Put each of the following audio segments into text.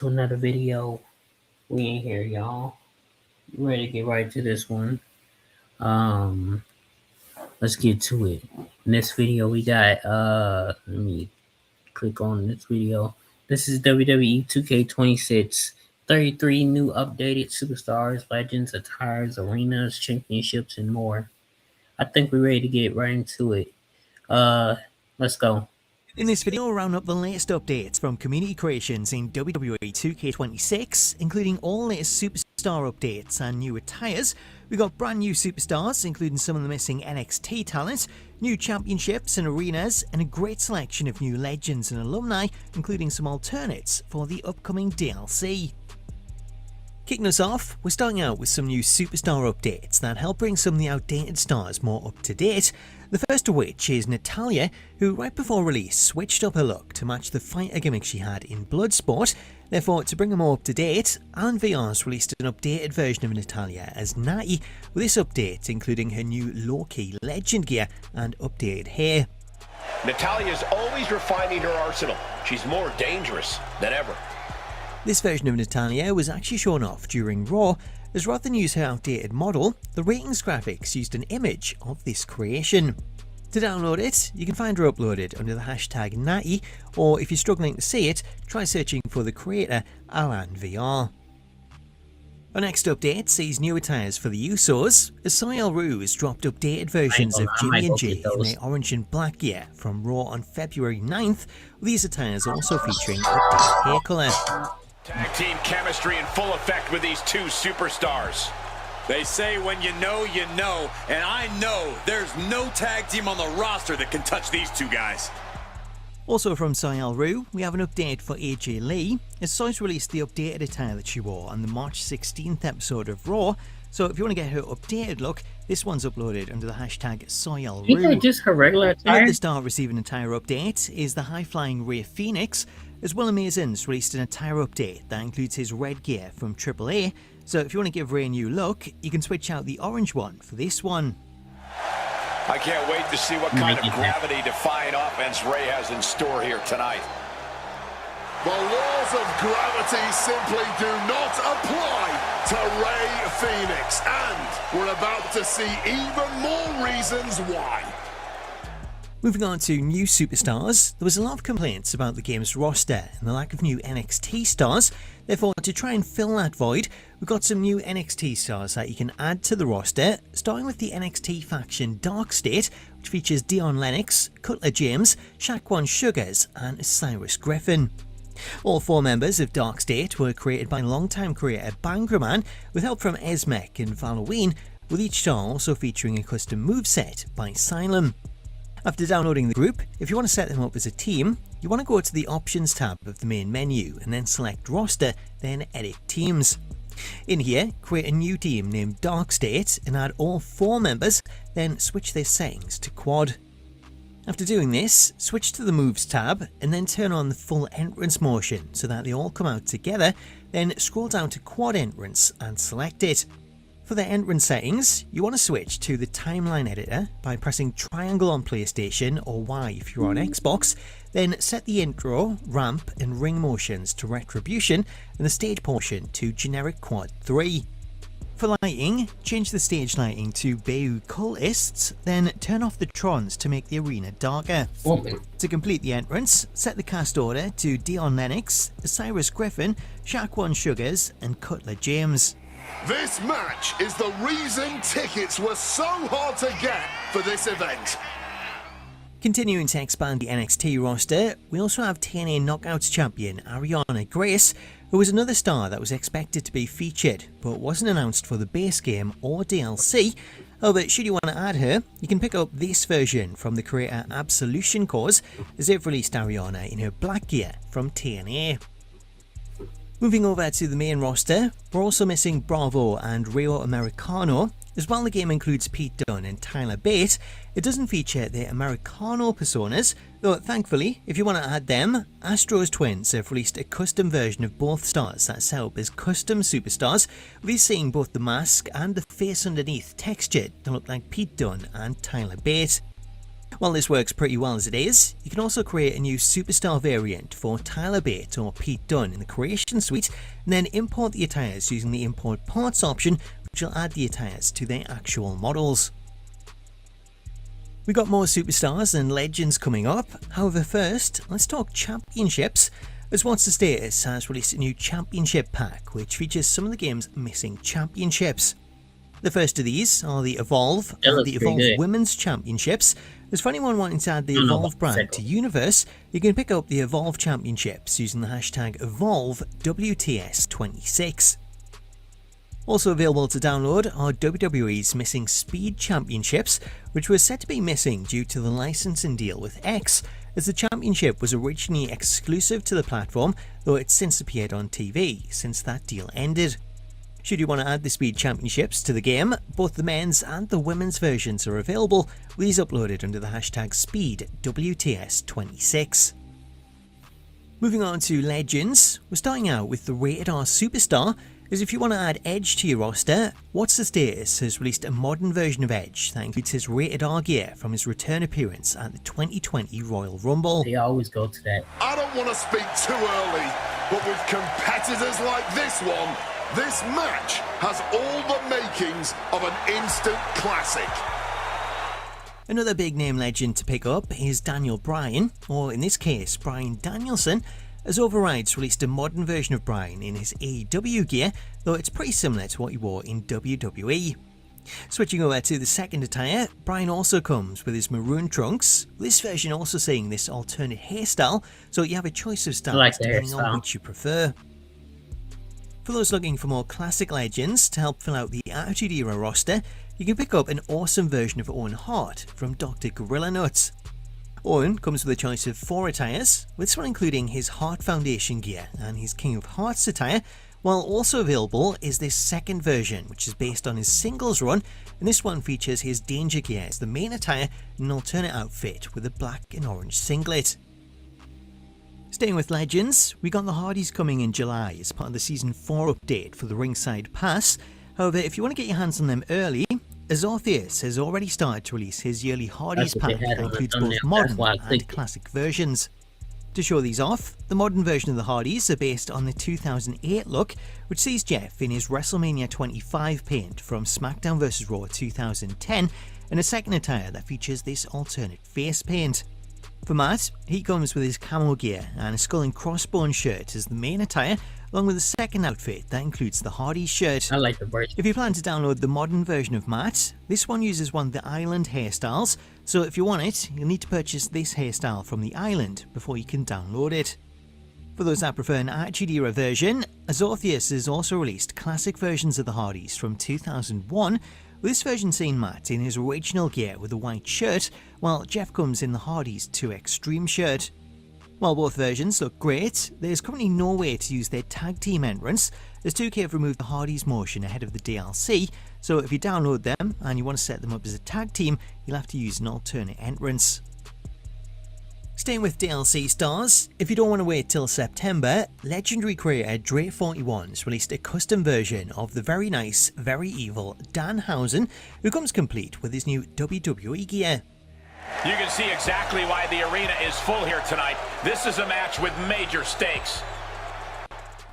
to another video. We in here, y'all. Ready to get right to this one. Um, let's get to it. In this video, we got let me click on this video. This is WWE 2K26. 33 new updated superstars, legends, attires, arenas, championships, and more. I think we're ready to get right into it. Uh, let's go. In this video, we'll round up the latest updates from community creations in WWE 2K26, including all latest superstar updates and new attires. We got brand new superstars, including some of the missing NXT talent, new championships and arenas, and a great selection of new legends and alumni, including some alternates for the upcoming DLC. Kicking us off, we're starting out with some new superstar updates that help bring some of the outdated stars more up to date. The first of which is Natalya, who right before release switched up her look to match the fighter gimmick she had in Bloodsport. Therefore, to bring her more up to date, Alan VR's released an updated version of Natalya as Natty, with this update including her new low-key legend gear and updated hair. Natalya's always refining her arsenal. She's more dangerous than ever. This version of Natalya was actually shown off during Raw, as rather than use her outdated model, the ratings graphics used an image of this creation. To download it, you can find her uploaded under the hashtag Natty, or if you're struggling to see it, try searching for the creator Alan VR. Our next update sees new attires for the Usos, as Soil Rue has dropped updated versions of Jimmy and Jay in their orange and black gear from Raw on February 9th, with these attires also featuring updated hair colour. Tag team chemistry in full effect with these two superstars. They say when you know, and I know there's no tag team on the roster that can touch these two guys. Also from Soil Rue, we have an update for AJ Lee, as Soy's released the updated attire that she wore on the March 16th episode of Raw, so if you want to get her updated look, this one's uploaded under the hashtag Soil Rue. Isn't it just her regular attire? Another star receiving an attire update is the high-flying Rey Fenix, as Will Amazing's released an attire update that includes his red gear from AAA, so if you want to give Rey a new look, you can switch out the orange one for this one. I can't wait to see what kind of gravity-defying offense Rey has in store here tonight. The laws of gravity simply do not apply to Rey Fenix, and we're about to see even more reasons why. Moving on to new superstars, there was a lot of complaints about the game's roster and the lack of new NXT stars. Therefore, to try and fill that void, we've got some new NXT stars that you can add to the roster, starting with the NXT faction Dark State, which features Dion Lennox, Cutler James, Shaquan Sugars, and Cyrus Griffin. All four members of Dark State were created by longtime creator Bangraman, with help from Esmek and Halloween, with each star also featuring a custom moveset by Xylem. After downloading the group, if you want to set them up as a team, you want to go to the Options tab of the main menu and then select Roster, then Edit Teams. In here, create a new team named Dark State and add all four members, then switch their settings to Quad. After doing this, switch to the Moves tab and then turn on the full entrance motion so that they all come out together, then scroll down to Quad Entrance and select it. For the entrance settings, you want to switch to the timeline editor by pressing triangle on PlayStation or Y if you're on Xbox, then set the intro, ramp and ring motions to Retribution and the stage portion to generic Quad 3. For lighting, change the stage lighting to Bayou Cultists, then turn off the Trons to make the arena darker. To complete the entrance, set the cast order to Dion Lennox, Cyrus Griffin, Shaquan Sugars and Cutler James. This match is the reason tickets were so hard to get for this event. Continuing to expand the NXT roster, we also have TNA Knockouts champion Ariana Grace, who was another star that was expected to be featured, but wasn't announced for the base game or DLC. However, should you want to add her, you can pick up this version from the creator Absolution Cause, as they've released Ariana in her black gear from TNA. Moving over to the main roster, we're also missing Bravo and Rio Americano. As while the game includes Pete Dunne and Tyler Bate, it doesn't feature their Americano personas, though thankfully, if you want to add them, Astro's twins have released a custom version of both stars that's set up as custom superstars, with these seeing both the mask and the face underneath textured to look like Pete Dunne and Tyler Bate. While this works pretty well as it is, you can also create a new superstar variant for Tyler Bate or Pete Dunne in the creation suite, and then import the attires using the import parts option, which will add the attires to their actual models. We got more superstars and legends coming up. However, first, let's talk championships, as What's the Status has released a new championship pack which features some of the game's missing championships. The first of these are the Evolve and the Evolve Women's Championships. As for anyone wanting to add the Evolve brand to Universe, you can pick up the Evolve Championships using the hashtag EvolveWTS26. Also available to download are WWE's missing Speed Championships, which was said to be missing due to the licensing deal with X, as the championship was originally exclusive to the platform, though it's since appeared on TV since that deal ended. Should you want to add the Speed Championships to the game, both the men's and the women's versions are available, with these uploaded under the hashtag SpeedWTS26. Moving on to Legends, we're starting out with the Rated R Superstar, as if you want to add Edge to your roster, What's the Status has released a modern version of Edge that includes his Rated R gear from his return appearance at the 2020 Royal Rumble. They always go to that. I don't want to speak too early, but with competitors like this one, this match has all the makings of an instant classic. Another big name legend to pick up is Daniel Bryan, or in this case Bryan Danielson, as Overrides released a modern version of Bryan in his AEW gear, though it's pretty similar to what he wore in WWE. Switching over to the second attire, Bryan also comes with his maroon trunks, this version also seeing this alternate hairstyle, so you have a choice of styles depending on which you prefer. For those looking for more classic legends to help fill out the Attitude Era roster, you can pick up an awesome version of Owen Hart from Dr. Gorilla Nuts. Owen comes with a choice of 4 attires, with this one including his Heart Foundation gear and his King of Hearts attire, while also available is this second version which is based on his singles run, and this one features his Danger gear as the main attire and an alternate outfit with a black and orange singlet. Staying with Legends, we got the Hardys coming in July as part of the Season 4 update for the Ringside Pass. However, if you want to get your hands on them early, Attires has already started to release his yearly Hardys pack that includes both modern and classic versions. To show these off, the modern version of the Hardys are based on the 2008 look, which sees Jeff in his WrestleMania 25 paint from SmackDown vs Raw 2010, and a second attire that features this alternate face paint. For Matt, he comes with his camo gear and a skull and crossbones shirt as the main attire, along with a second outfit that includes the Hardys shirt. I like the version. If you plan to download the modern version of Matt, this one uses one of the island hairstyles, so if you want it, you'll need to purchase this hairstyle from the island before you can download it. For those that prefer an Attitude Era version, Attires has also released classic versions of the Hardys from 2001, with this version seeing Matt in his original gear with a white shirt, while Jeff comes in the Hardys 2 Extreme shirt. While both versions look great, there's currently no way to use their tag team entrance, as 2K have removed the Hardys motion ahead of the DLC, so if you download them and you want to set them up as a tag team, you'll have to use an alternate entrance. Staying with DLC stars, if you don't want to wait till September, legendary creator Dre41's released a custom version of the very nice, very evil Danhausen, who comes complete with his new WWE gear. You can see exactly why the arena is full here tonight. This is a match with major stakes.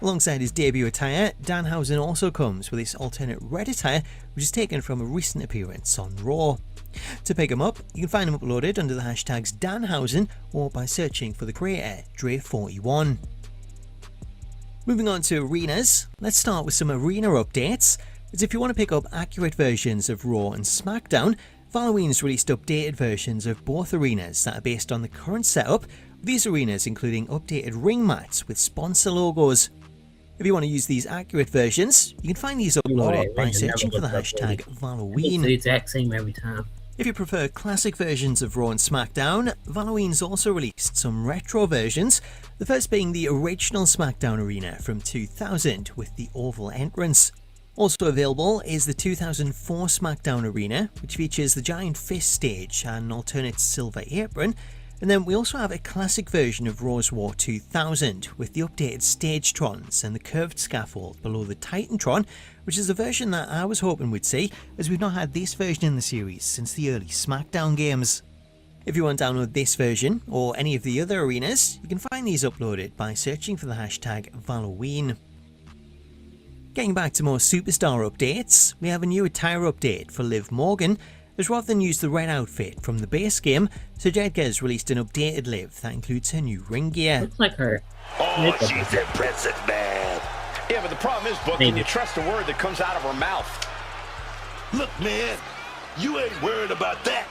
Alongside his debut attire, Danhausen also comes with his alternate red attire, which is taken from a recent appearance on Raw. To pick him up, you can find him uploaded under the hashtags Danhausen or by searching for the creator Dre41. Moving on to arenas, let's start with some arena updates, as if you want to pick up accurate versions of Raw and SmackDown, Halloween's released updated versions of both arenas that are based on the current setup, with these arenas including updated ring mats with sponsor logos. If you want to use these accurate versions, you can find these uploaded by searching for the hashtag Halloween. It's the exact same every time. If you prefer classic versions of Raw and SmackDown, Halloween's also released some retro versions, the first being the original SmackDown arena from 2000 with the oval entrance. Also available is the 2004 SmackDown arena, which features the giant fist stage and an alternate silver apron, and then we also have a classic version of Raw's War 2000 with the updated Stagetrons and the curved scaffold below the Titantron, which is a version that I was hoping we'd see, as we've not had this version in the series since the early SmackDown games. If you want to download this version or any of the other arenas, you can find these uploaded by searching for the hashtag Halloween. Getting back to more superstar updates, we have a new attire update for Liv Morgan, as rather than use the red outfit from the base game, Serge Edgar's released an updated Liv that includes her new ring gear. Looks like her. Oh, she's impressive, man. Yeah, but the problem is, Book, can you trust a word that comes out of her mouth? Look, man, you ain't worried about that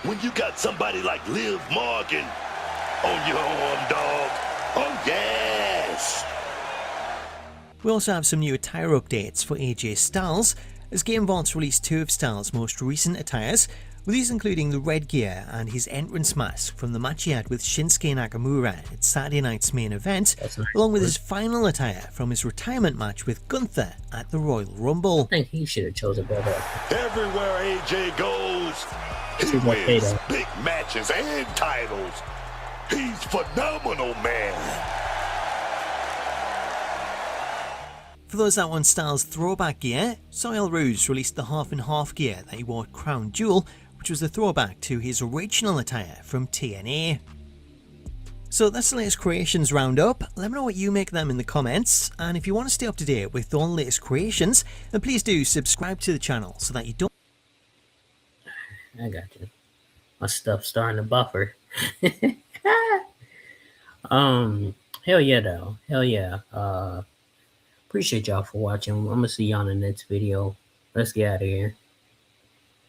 when you got somebody like Liv Morgan on your arm, dog. Oh, yes. We also have some new attire updates for AJ Styles, as Game Vault's released 2 of Styles' most recent attires, with these including the red gear and his entrance mask from the match he had with Shinsuke Nakamura at Saturday night's main event, along with his final attire from his retirement match with Gunther at the Royal Rumble. I think he should have chosen better. Everywhere AJ goes, he wins big matches and titles. He's phenomenal, man. For those that want Styles' throwback gear, Soil Rouge released the half-and-half gear that he wore at Crown Jewel, which was a throwback to his original attire from TNA. So that's the latest creations roundup. Let me know what you make of them in the comments, and if you want to stay up to date with all the latest creations, then please do subscribe to the channel so that you don't... I got you. My stuff's starting to buffer. Hell yeah though. Hell yeah. Appreciate y'all for watching. I'm gonna see y'all in the next video. Let's get out of here.